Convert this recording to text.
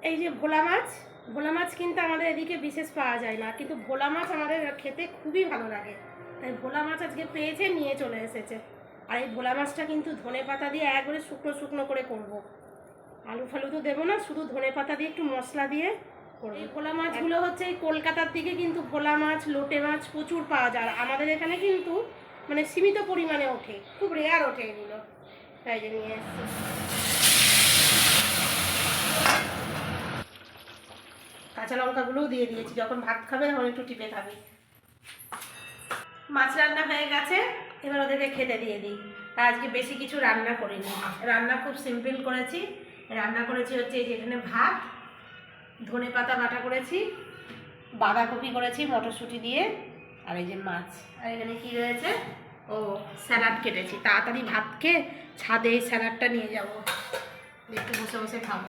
এই যে ভোলা মাছ কিন্তু আমাদের এদিকে বিশেষ পাওয়া যায় না, কিন্তু ভোলা মাছ আমাদের খেতে খুবই ভালো লাগে, তাই ভোলা মাছ আজকে পেয়েছে, নিয়ে চলে এসেছে। আর এই ভোলা মাছটা কিন্তু ধনে পাতা দিয়ে একবারে শুকনো শুকনো করে করব। আলু ফালু তো দেবো না, শুধু ধনে পাতা দিয়ে একটু মশলা দিয়ে করবো। এই ভোলা মাছগুলো হচ্ছে এই কলকাতার দিকে কিন্তু ভোলা মাছ, লোটে মাছ প্রচুর পাওয়া যায়, আর আমাদের এখানে কিন্তু মানে সীমিত পরিমাণে ওঠে, খুব রেয়ার ওঠে এগুলো, তাই যে নিয়ে এসছি। কাঁচা লঙ্কাগুলোও দিয়ে দিয়েছি, যখন ভাত খাবে তখন একটু টিপে খাবে। মাছ রান্না হয়ে গেছে, এবার ওদেরকে খেতে দিয়ে দিই। আজকে বেশি কিছু রান্না করিনি, রান্না খুব সিম্পল করেছি। রান্না করেছি হচ্ছে এই যে এখানে ভাত, ধনে পাতা বাটা করেছি, বাঁধাকপি করেছি মটরশুঁটি দিয়ে, আর এই যে মাছ। আর এখানে কি রয়েছে, ও স্যালাড কেটেছি। তাড়াতাড়ি ভাত খেয়ে ছাদে এই স্যালাডটা নিয়ে যাবো, একটু বসে বসে খাবো।